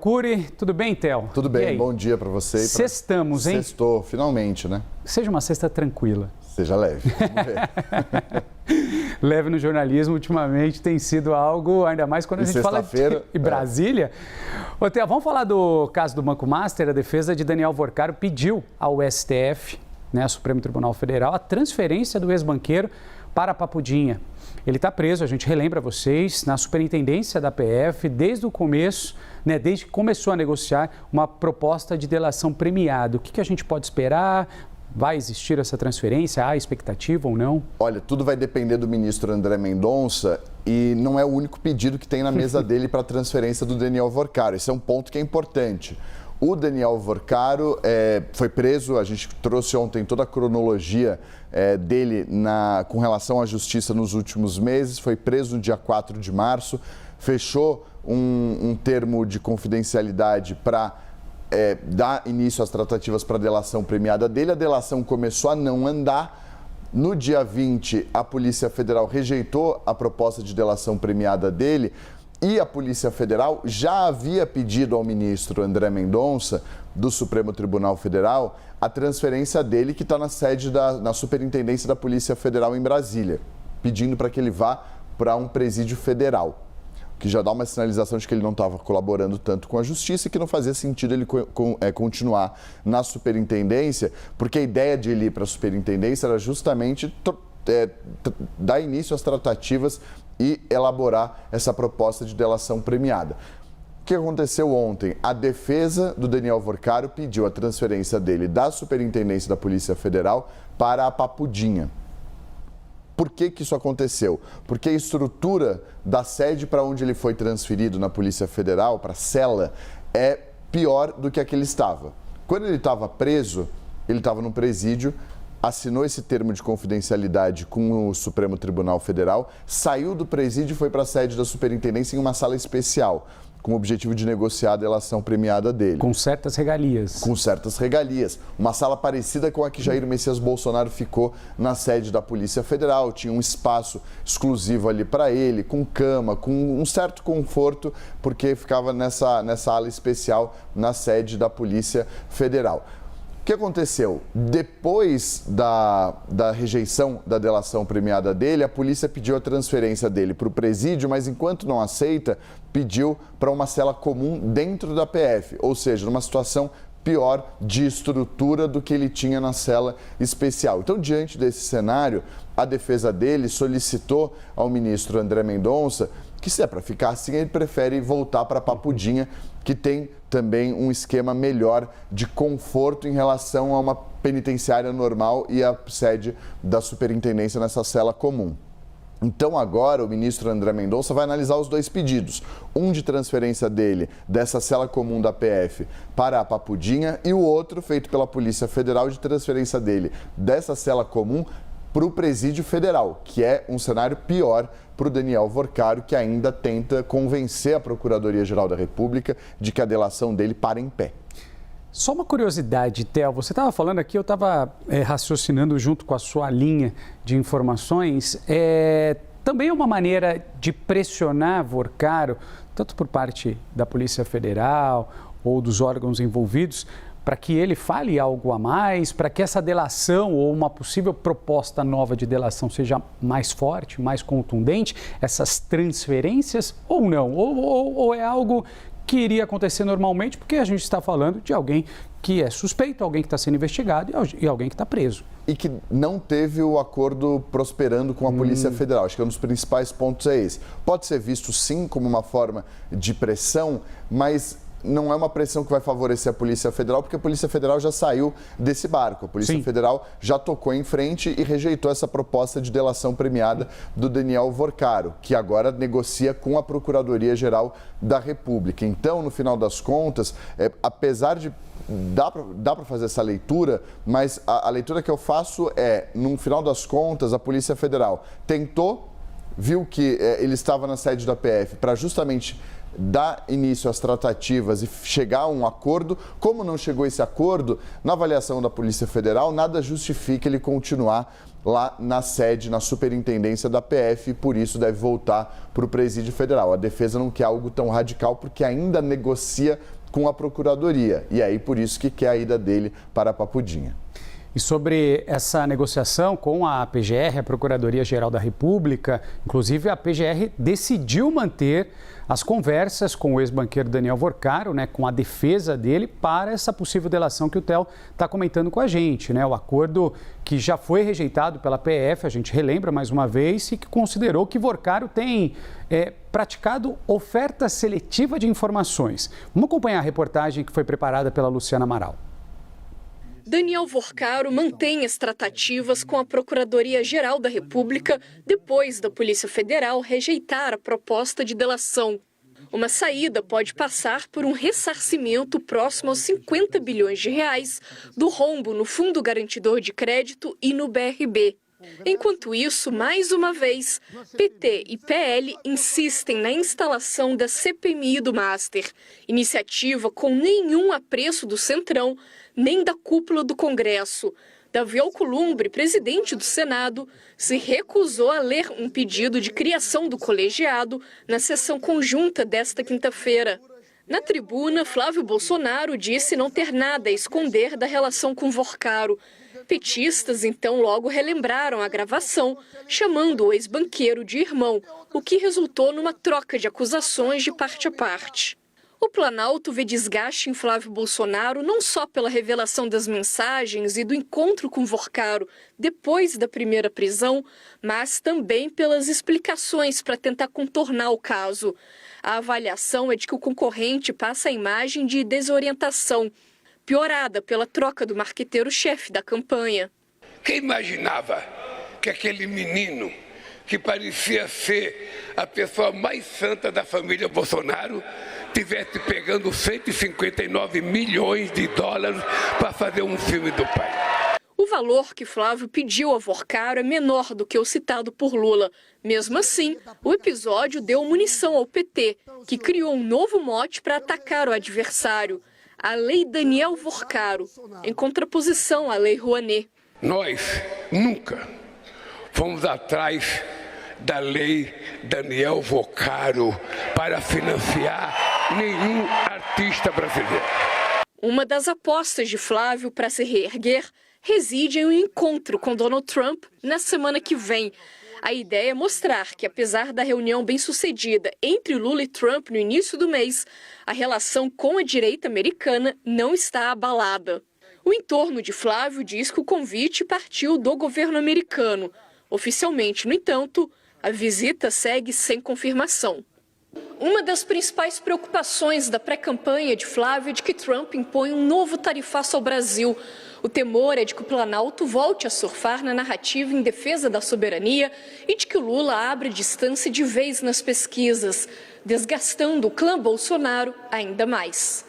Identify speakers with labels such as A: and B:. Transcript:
A: Curi, tudo bem, Theo?
B: Tudo bem, bom dia para você.
A: Sextamos, hein?
B: Sextou, finalmente, né?
A: Seja uma sexta tranquila.
B: Seja leve, vamos ver.
A: Leve no jornalismo, ultimamente, tem sido algo, ainda mais quando a gente fala de Brasília. Ô, Theo, vamos falar do caso do Banco Master. A defesa de Daniel Vorcaro pediu ao STF, Supremo Tribunal Federal, a transferência do ex-banqueiro para a Papudinha. Ele está preso, a gente relembra vocês, na superintendência da PF, desde o começo, desde que começou a negociar uma proposta de delação premiada. O que a gente pode esperar? Vai existir essa transferência? Há expectativa ou não?
B: Olha, tudo vai depender do ministro André Mendonça e não é o único pedido que tem na mesa dele para a transferência do Daniel Vorcaro. Esse é um ponto que é importante. O Daniel Vorcaro foi preso, a gente trouxe ontem toda a cronologia dele com relação à justiça nos últimos meses, foi preso no dia 4 de março, fechou um termo de confidencialidade para dar início às tratativas para a delação premiada dele. A delação começou a não andar. No dia 20, a Polícia Federal rejeitou a proposta de delação premiada dele. E a Polícia Federal já havia pedido ao ministro André Mendonça, do Supremo Tribunal Federal, a transferência dele, que está na sede na Superintendência da Polícia Federal em Brasília, pedindo para que ele vá para um presídio federal, que já dá uma sinalização de que ele não estava colaborando tanto com a Justiça e que não fazia sentido ele continuar na Superintendência, porque a ideia de ele ir para a Superintendência era justamente dar início às tratativas e elaborar essa proposta de delação premiada. O que aconteceu ontem? A defesa do Daniel Vorcaro pediu a transferência dele da Superintendência da Polícia Federal para a Papudinha. Por que isso aconteceu? Porque a estrutura da sede para onde ele foi transferido na Polícia Federal, para a cela, é pior do que a que ele estava. Quando ele estava preso, ele estava num presídio, assinou esse termo de confidencialidade com o Supremo Tribunal Federal, saiu do presídio e foi para a sede da superintendência em uma sala especial, com o objetivo de negociar a delação premiada dele.
A: Com certas regalias.
B: Com certas regalias. Uma sala parecida com a que Jair Messias Bolsonaro ficou na sede da Polícia Federal. Tinha um espaço exclusivo ali para ele, com cama, com um certo conforto, porque ficava nessa ala especial na sede da Polícia Federal. O que aconteceu? Depois da rejeição da delação premiada dele, a polícia pediu a transferência dele para o presídio, mas enquanto não aceita, pediu para uma cela comum dentro da PF, ou seja, numa situação pior de estrutura do que ele tinha na cela especial. Então, diante desse cenário, a defesa dele solicitou ao ministro André Mendonça que, se é para ficar assim, ele prefere voltar para a Papudinha, que tem também um esquema melhor de conforto em relação a uma penitenciária normal e a sede da superintendência nessa cela comum. Então agora o ministro André Mendonça vai analisar os dois pedidos, um de transferência dele dessa cela comum da PF para a Papudinha e o outro feito pela Polícia Federal de transferência dele dessa cela comum para o presídio federal, que é um cenário pior para o Daniel Vorcaro, que ainda tenta convencer a Procuradoria-Geral da República de que a delação dele para em pé.
A: Só uma curiosidade, Theo, você estava falando aqui, eu estava raciocinando junto com a sua linha de informações, também é uma maneira de pressionar Vorcaro, tanto por parte da Polícia Federal ou dos órgãos envolvidos, para que ele fale algo a mais, para que essa delação ou uma possível proposta nova de delação seja mais forte, mais contundente, essas transferências ou não? Ou é algo que iria acontecer normalmente, porque a gente está falando de alguém que é suspeito, alguém que está sendo investigado e alguém que está preso.
B: E que não teve o acordo prosperando com a Polícia Federal. Acho que um dos principais pontos é esse. Pode ser visto, sim, como uma forma de pressão, mas não é uma pressão que vai favorecer a Polícia Federal, porque a Polícia Federal já saiu desse barco. A Polícia Federal já tocou em frente e rejeitou essa proposta de delação premiada do Daniel Vorcaro, que agora negocia com a Procuradoria-Geral da República. Então, no final das contas, apesar de dá para fazer essa leitura, mas a leitura que eu faço no final das contas, a Polícia Federal tentou, viu que ele estava na sede da PF para justamente dar início às tratativas e chegar a um acordo. Como não chegou esse acordo, na avaliação da Polícia Federal, nada justifica ele continuar lá na sede, na superintendência da PF, e por isso deve voltar para o Presídio Federal. A defesa não quer algo tão radical porque ainda negocia com a Procuradoria, e aí por isso que quer a ida dele para a Papudinha.
A: E sobre essa negociação com a PGR, a Procuradoria-Geral da República, inclusive a PGR decidiu manter as conversas com o ex-banqueiro Daniel Vorcaro, com a defesa dele, para essa possível delação que o Theo está comentando com a gente. O acordo que já foi rejeitado pela PF, a gente relembra mais uma vez, e que considerou que Vorcaro tem praticado oferta seletiva de informações. Vamos acompanhar a reportagem que foi preparada pela Luciana Amaral.
C: Daniel Vorcaro mantém as tratativas com a Procuradoria-Geral da República depois da Polícia Federal rejeitar a proposta de delação. Uma saída pode passar por um ressarcimento próximo aos 50 bilhões de reais do rombo no Fundo Garantidor de Crédito e no BRB. Enquanto isso, mais uma vez, PT e PL insistem na instalação da CPMI do Master, iniciativa com nenhum apreço do Centrão, nem da cúpula do Congresso. Davi Alcolumbre, presidente do Senado, se recusou a ler um pedido de criação do colegiado na sessão conjunta desta quinta-feira. Na tribuna, Flávio Bolsonaro disse não ter nada a esconder da relação com Vorcaro. Petistas, então, logo relembraram a gravação, chamando o ex-banqueiro de irmão, o que resultou numa troca de acusações de parte a parte. O Planalto vê desgaste em Flávio Bolsonaro não só pela revelação das mensagens e do encontro com Vorcaro depois da primeira prisão, mas também pelas explicações para tentar contornar o caso. A avaliação é de que o concorrente passa a imagem de desorientação, piorada pela troca do marqueteiro-chefe da campanha.
D: Quem imaginava que aquele menino, que parecia ser a pessoa mais santa da família Bolsonaro, tivesse pegando 159 milhões de dólares para fazer um filme do pai?
C: O valor que Flávio pediu a Vorcaro é menor do que o citado por Lula. Mesmo assim, o episódio deu munição ao PT, que criou um novo mote para atacar o adversário: a Lei Daniel Vorcaro, em contraposição à Lei Rouanet.
D: Nós nunca fomos atrás da Lei Daniel Vorcaro para financiar nenhum artista brasileiro.
C: Uma das apostas de Flávio para se reerguer reside em um encontro com Donald Trump na semana que vem. A ideia é mostrar que, apesar da reunião bem-sucedida entre Lula e Trump no início do mês, a relação com a direita americana não está abalada. O entorno de Flávio diz que o convite partiu do governo americano. Oficialmente, no entanto, a visita segue sem confirmação. Uma das principais preocupações da pré-campanha de Flávio é de que Trump impõe um novo tarifaço ao Brasil. O temor é de que o Planalto volte a surfar na narrativa em defesa da soberania e de que o Lula abra distância de vez nas pesquisas, desgastando o clã Bolsonaro ainda mais.